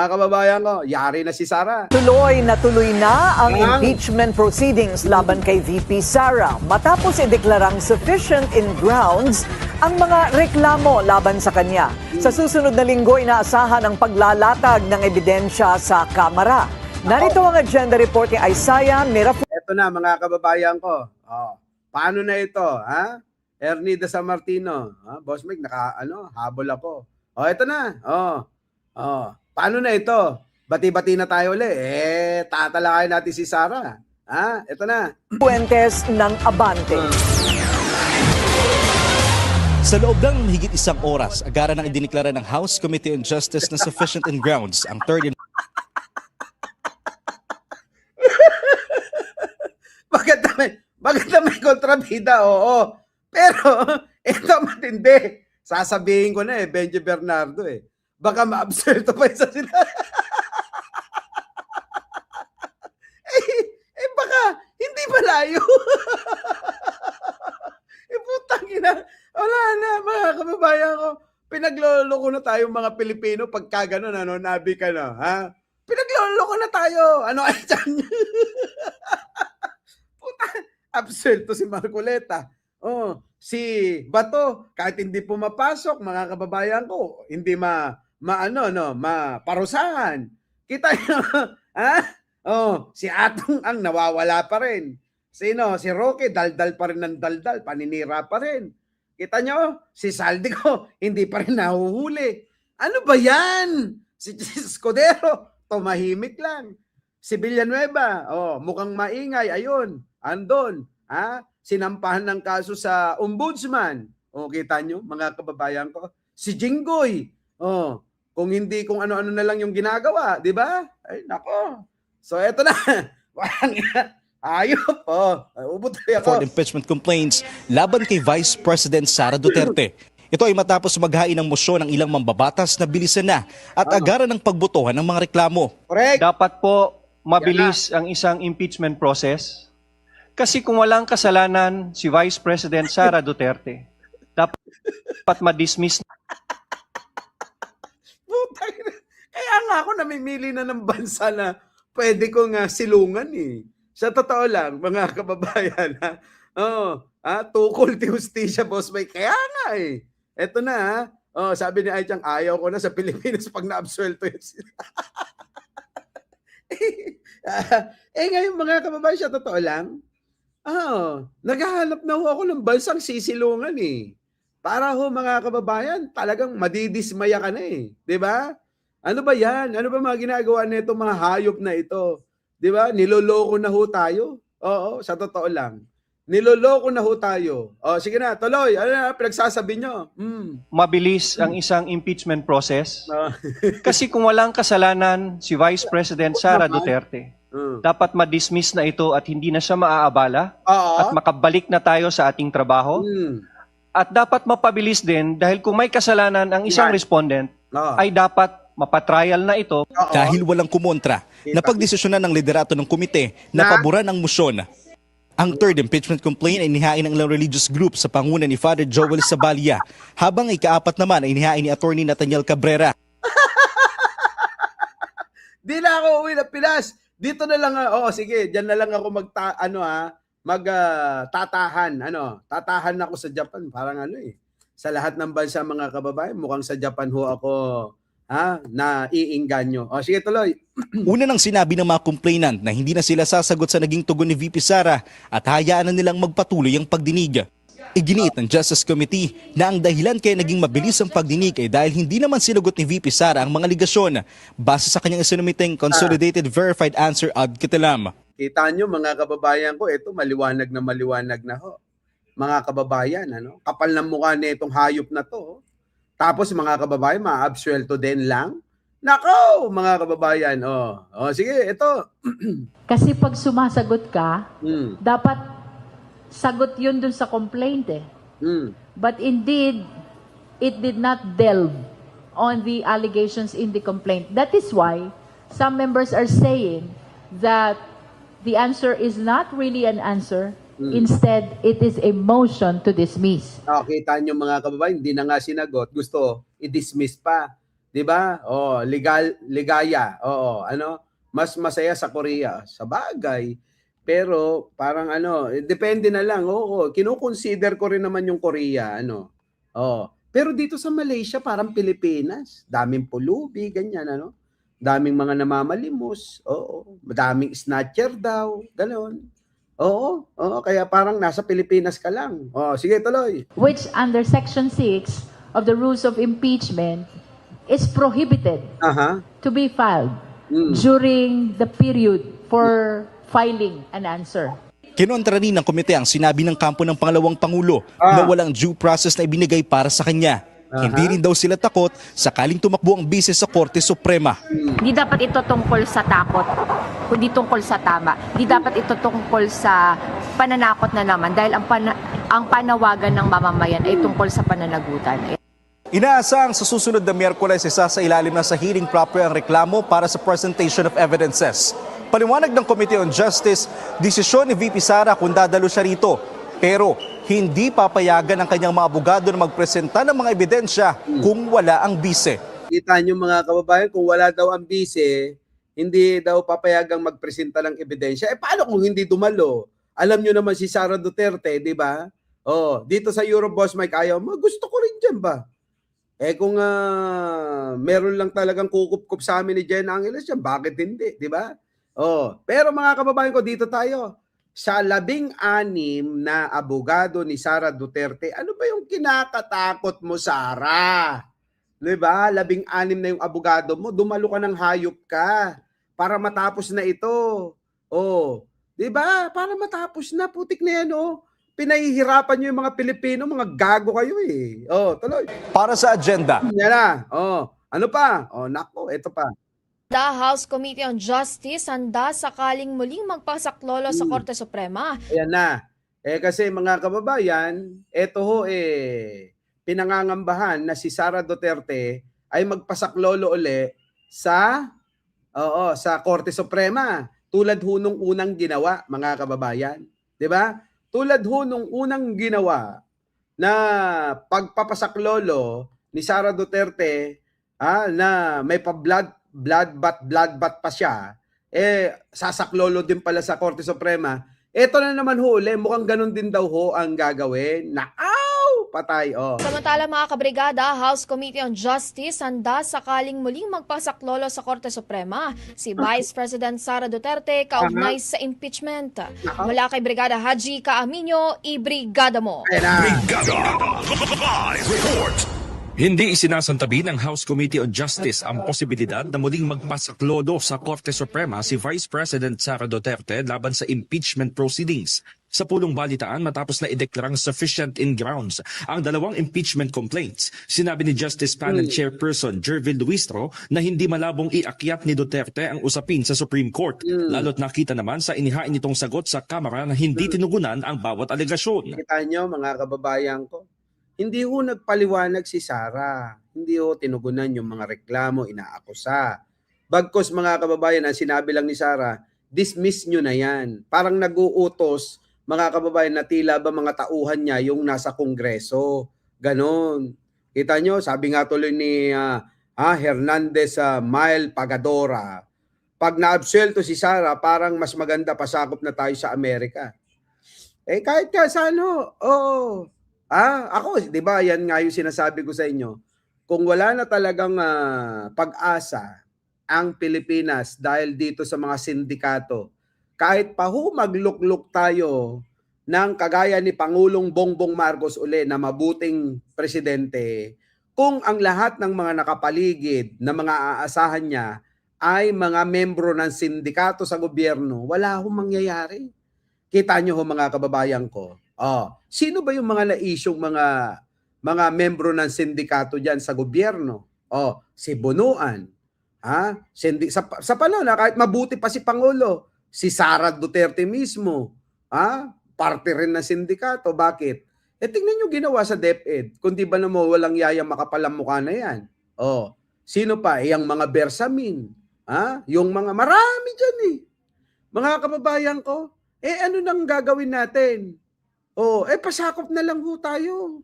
mga kababayan ko, yari na si Sara. Tuloy na ang impeachment proceedings laban kay VP Sara matapos ideklarang sufficient in grounds ang mga reklamo laban sa kanya. Sa susunod na linggo, inaasahan ang paglalatag ng ebidensya sa Kamara. Narito ang agenda report ni Isaiah Miraflores. Ito na mga kababayan ko. Paano na ito? Ha? Ernie de San Martino. Boss Mike, habol ako. Ito na. Paano na ito? Bati-bati na tayo ulit. Tatalakayin natin si Sara. Ito na. Puentes ng Abante. Sa loob ng higit isang oras, agara nang idiniklara ng House Committee on Justice na sufficient in grounds ang third and Bakit na may kontrabida? Oo. Pero, ito matindi. Sasabihin ko na Benji Bernardo Baka ma-absuelto pa isa sila. Baka hindi malayo. Putang ina. Wala na, mga kababayan ko. Pinagloloko na tayo mga Pilipino pagka ganun, nabi ka na, ha? Pinagloloko na tayo. Ano ay dyan? Absuelto si Marcoleta. Si Bato, kahit hindi pumapasok, mga kababayan ko, hindi maparusahan. Kita nyo, ha? Si Atong ang nawawala pa rin. Sino? Si Roque, daldal pa rin ng daldal, paninira pa rin. Kita nyo, si Saldico, hindi pa rin nahuhuli. Ano ba yan? Si Escudero, tumahimik lang. Si Villanueva, mukhang maingay, ayun, andon. Sinampahan ng kaso sa ombudsman. Kita nyo, mga kababayan ko. Si Jinggoy, kung ano-ano na lang yung ginagawa, di ba? Ay, nako. So, eto na. Ayop, ubutoy ako. fourth impeachment complaints laban kay Vice President Sara Duterte. Ito ay matapos maghain ng mosyon ng ilang mambabatas na bilisan na at agaran ng pagbotohan ng mga reklamo. Correct. Dapat po mabilis ang isang impeachment process. Kasi kung walang kasalanan si Vice President Sara Duterte, dapat ma-dismiss. Kaya nga ako namimili na ng bansa na pwede kong silungan Sa totoo lang, mga kababayan, tukol ti hustisya, boss may. Kaya nga Eto na, sabi ni Aichang, ayaw ko na sa Pilipinas pag na-absuelto yun sila. Ngayon mga kababayan, sa totoo lang, naghahanap na ako ng bansang sisilungan Para mga kababayan, talagang madidismaya ka na Di ba? Ano ba yan? Ano ba mga ginagawa nito mga hayop na ito? Di ba? Niloloko na ho tayo. Oo, sa totoo lang. Niloloko na ho tayo. Sige na, tuloy. Ano na pinagsasabi nyo? Mabilis ang isang impeachment process. Kasi kung walang kasalanan si Vice President Sara Duterte, dapat ma-dismiss na ito at hindi na siya maaabala at makabalik na tayo sa ating trabaho. At dapat mapabilis din dahil kung may kasalanan ang isang respondent, ay dapat mapatrial na ito. Dahil walang kumontra, napagdesisyonan ng liderato ng komite na paboran ang mosyon. Ang third impeachment complaint ay inihain ng ilang religious group sa panguna ni Father Joel Sabalia, habang ikaapat naman ay inihain ni Attorney Nathaniel Cabrera. Di na ako uwi na Pinas. Dito na lang, sige, diyan na lang ako tatahan. Tatahan ako sa Japan. Parang sa lahat ng bansa mga kababayan, mukhang sa Japan ho ako na iingganyo. Sige, tuloy. Una nang sinabi ng mga complainant na hindi na sila sasagot sa naging tugon ni VP Sara at hayaan na nilang magpatuloy ang pagdinig. Iginiit ng Justice Committee na ang dahilan kaya naging mabilis ang pagdinig ay dahil hindi naman sinagot ni VP Sara ang mga ligasyon base sa kanyang isinumiteng Consolidated Verified Answer ad Kitelam. Kita nyo mga kababayan ko, ito maliwanag na ho. Mga kababayan, kapal ng mukha na itong hayop na to. Tapos mga kababayan, ma-absuelto din lang. Nako, mga kababayan. Sige, ito. Kasi pag sumasagot ka, dapat sagot yun dun sa complaint But indeed, it did not delve on the allegations in the complaint. That is why some members are saying that the answer is not really an answer. Instead, it is a motion to dismiss. Kita nyo mga kababayan, hindi na nga sinagot. Gusto i-dismiss pa. 'di ba? Oh, ligaya. Oo, ano? Mas masaya sa Korea. Sa bagay. Pero parang ano, depende na lang. Oo, kino-consider ko rin naman yung Korea, ano. Oh, pero dito sa Malaysia parang Pilipinas, daming pulubi, ganyan ano. Daming mga namamalimos. Oo, madaming snatcher daw, gano'n. Oo, oo, kaya parang nasa Pilipinas ka lang. Oh, sige tuloy. which under Section 6 of the Rules of Impeachment is prohibited Aha. to be filed during the period for filing an answer. Kinontra rin ng komite ang sinabi ng kampo ng pangalawang Pangulo na walang due process na ibinigay para sa kanya. Hindi rin daw sila takot sakaling tumakbo ang bise sa Korte Suprema. Hindi dapat ito tungkol sa takot, kundi tungkol sa tama. Hindi dapat ito tungkol sa pananakot na naman dahil ang panawagan ng mamamayan ay tungkol sa pananagutan. Inaasang sa susunod na Miyerkules isasailalim na sa hearing proper ang reklamo para sa presentation of evidences. Paliwanag ng Committee on Justice, desisyon ni VP Sara kung dadalo siya rito. Pero hindi papayagan ang kanyang mga abogado na magpresenta ng mga ebidensya kung wala ang bise. Kita nyo mga kababayan, kung wala daw ang bise, hindi daw papayagang magpresenta ng ebidensya. Paano kung hindi dumalo? Alam nyo naman si Sara Duterte, di ba? Oh, dito sa Euroboss Mike ayaw, gusto ko rin dyan ba? Kung meron lang talagang kukup-kup sa amin ni Jen Angeles yan, bakit hindi, di ba? Oh, pero mga kababayan ko, dito tayo. Sa 16 na abogado ni Sara Duterte, ano ba yung kinakatakot mo, Sara? Di ba? 16 na yung abogado mo, dumalo ka ng hayop ka para matapos na ito. Oh, di ba? Para matapos na, putik na yan, oh. Pinahihirapan nyo yung mga Pilipino, mga gago kayo eh. Oh, tuloy. Para sa agenda, Yan na. Oh, ano pa? Oh, nako, ito pa. The House Committee on Justice handa sakaling muling magpasaklolo sa Korte Suprema. Ayan na. Kasi mga kababayan, ito ho pinangangambahan na si Sara Duterte ay magpasaklolo uli sa Korte Suprema. Tulad ho nung unang ginawa, mga kababayan. 'Di ba? Tulad ho nung unang ginawa na pagpapasaklolo ni Sara Duterte na may bloodbath pa siya, sasaklolo din pala sa Korte Suprema. Ito na naman ho uli, mukhang ganun din daw ho ang gagawin. Patay, oh. Samantala mga kabrigada, House Committee on Justice handa sakaling muling magpasaklolo sa Korte Suprema si Vice President Sara Duterte kaugnay sa impeachment. Mula kay Brigada Haji Kaaminyo, i-brigada mo! Hindi isinasantabi ng House Committee on Justice ang posibilidad na muling magpasaklodo sa Korte Suprema si Vice President Sara Duterte laban sa impeachment proceedings. Sa pulong balitaan matapos na ideklarang sufficient in grounds ang dalawang impeachment complaints, sinabi ni Justice Panel Chairperson Jervil Luistro na hindi malabong iakyat ni Duterte ang usapin sa Supreme Court, lalo't nakita naman sa inihain nitong sagot sa Kamara na hindi tinugunan ang bawat alegasyon. Kita nyo mga kababayan ko, hindi ho nagpaliwanag si Sara. Hindi ho tinugunan yung mga reklamo, inaakusa. Bagkos mga kababayan, ang sinabi lang ni Sara, dismiss nyo na yan. Parang nag-uutos, mga kababayan, na tila ba mga tauhan niya yung nasa Kongreso. Ganon. Kita nyo, sabi nga tuloy ni Hernandez Mael Pagadora, pag na-absuelto si Sara, parang mas maganda pasakop na tayo sa Amerika. Kahit ka sa ano, ako, di ba, yan nga yung sinasabi ko sa inyo. Kung wala na talagang pag-asa ang Pilipinas dahil dito sa mga sindikato, kahit pa ho maglukluk tayo ng kagaya ni Pangulong Bongbong Marcos uli na mabuting presidente, kung ang lahat ng mga nakapaligid na mga aasahan niya ay mga membro ng sindikato sa gobyerno, wala hong mangyayari. Kita nyo ho mga kababayan ko. Sino ba yung mga na-isyong mga membro ng sindikato diyan sa gobyerno? Si Bunuan. Sa panahon na kahit mabuti pa si Pangulo, si Sara Duterte mismo, parte rin ng sindikato. Bakit? Tingnan nyo ginawa sa DepEd. Kung di ba naman walang yaya makapalang mukha na yan. Sino pa? Yung mga Bersamin. Yung mga marami dyan eh. Mga kababayan ko, ano nang gagawin natin? Pasakop na lang ho tayo.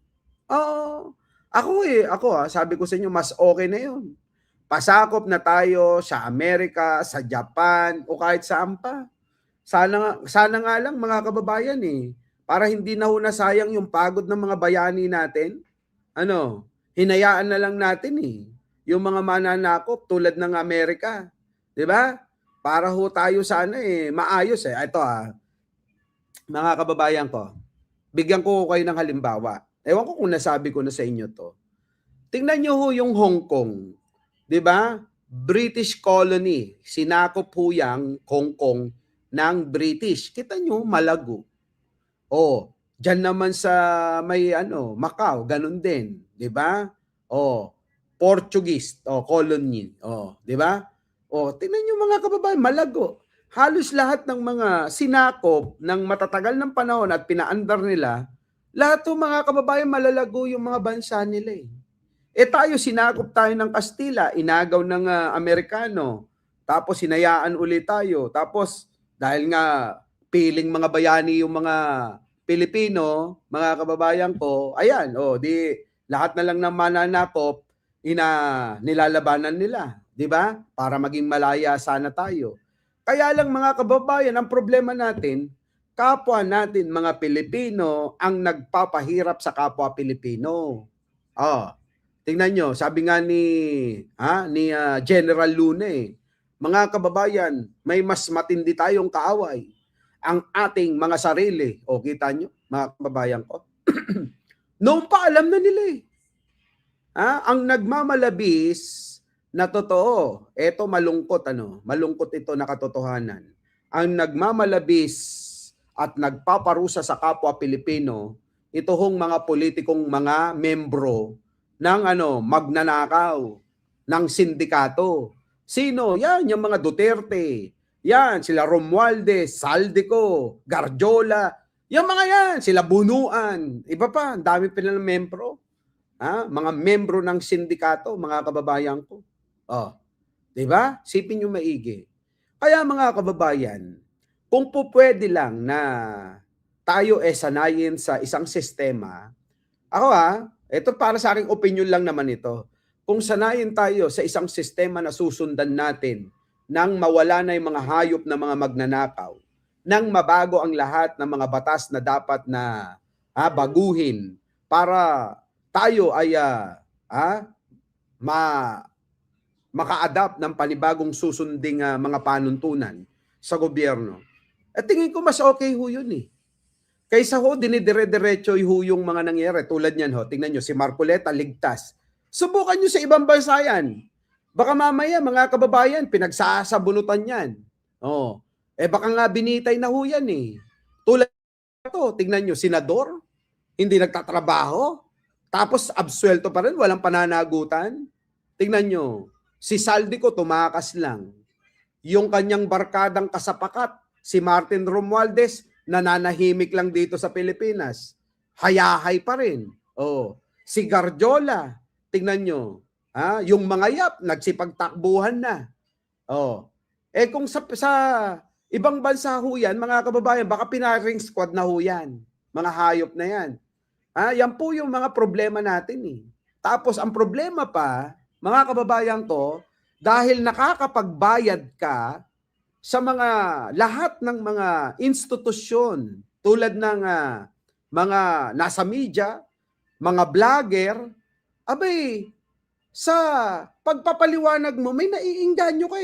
Ako sabi ko sa inyo, mas okay na yun. Pasakop na tayo sa Amerika, sa Japan, o kahit saan pa. Sana nga lang mga kababayan para hindi na ho nasayang yung pagod ng mga bayani natin. Hinayaan na lang natin yung mga mananakop tulad ng Amerika. 'Di ba? Para ho tayo sana maayos Ito mga kababayan ko. Bigyan ko kayo ng halimbawa. Ewan ko kung nasabi ko na sa inyo to. Tingnan niyo ho yung Hong Kong. 'Di ba? British colony. Sinakop ho yang Hong Kong ng British. Kita niyo, malago. Diyan naman sa may Macau, ganun din, 'di ba? Portuguese, colony, 'di ba? Tingnan niyo mga kababayan, malago. Halos lahat ng mga sinakop ng matatagal ng panahon at pinaandar nila, lahat ng mga kababayan malalago yung mga bansa nila tayo sinakop tayo ng Kastila, inagaw ng Amerikano, tapos hinayaan ulit tayo. Tapos dahil nga piling mga bayani yung mga Pilipino, mga kababayan ko, ayan, di lahat na lang ng mananakop nilalabanan nila, 'di ba? Para maging malaya sana tayo. Kaya lang mga kababayan, ang problema natin, kapwa natin mga Pilipino ang nagpapahirap sa kapwa Pilipino. Tingnan nyo, sabi nga ni General Luna mga kababayan, may mas matindi tayong kaaway, ang ating mga sarili. Kita nyo, mga kababayan ko. Noong pa alam na nila ang nagmamalabis na totoo, eto malungkot malungkot ito na katotohanan. Ang nagmamalabis at nagpaparusa sa kapwa Pilipino, ito hong mga politikong mga membro ng magnanakaw ng sindikato. Sino? Yan, yung mga Duterte. Yan, sila Romualdez, Saldico, Garjola. Yung mga yan, sila Bunuan. Iba pa, ang dami pa nilang membro. Mga membro ng sindikato, mga kababayan ko. Diba? Sipin nyo maigi. Kaya mga kababayan, kung po pwede lang na tayo sanayin sa isang sistema, ako ito para sa aking opinion lang naman ito. Kung sanayin tayo sa isang sistema na susundan natin nang mawala na yung mga hayop na mga magnanakaw, nang mabago ang lahat ng mga batas na dapat na baguhin para tayo ay maka-adapt ng panibagong susunding mga panuntunan sa gobyerno. At tingin ko mas okay ho yun Kaysa ho, dinidire-diretso yung mga nangyari. Tulad niyan tingnan nyo, si Marcoleta ligtas. Subukan nyo sa ibang bansa yan. Baka mamaya, mga kababayan, pinagsasabunutan yan. Baka nga binitay na ho yan Tulad ito, tingnan nyo, senador, hindi nagtatrabaho, tapos absuelto pa rin, walang pananagutan. Tingnan nyo, si Saldico tumakas lang. Yung kanyang barkadang kasapakat, si Martin Romualdez, nananahimik lang dito sa Pilipinas. Hayahay pa rin. Si Garjola, tingnan nyo, yung mga yap, nagsipagtakbuhan na. Kung sa ibang bansa ho yan, mga kababayan, baka pinaring squad na ho yan. Mga hayop na yan. Yan po yung mga problema natin Tapos ang problema pa, mga kababayan ko, dahil nakakapagbayad ka sa mga lahat ng mga institusyon tulad ng mga nasa media, mga vlogger, sa pagpapaliwanag mo, may naiinganyo ka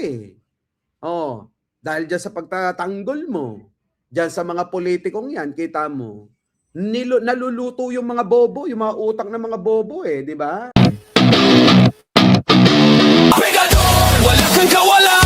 dahil dyan sa pagtatanggol mo, dyan sa mga politikong yan, kita mo, naluluto yung mga bobo, yung mga utak ng mga bobo di ba? Wala kang kawala.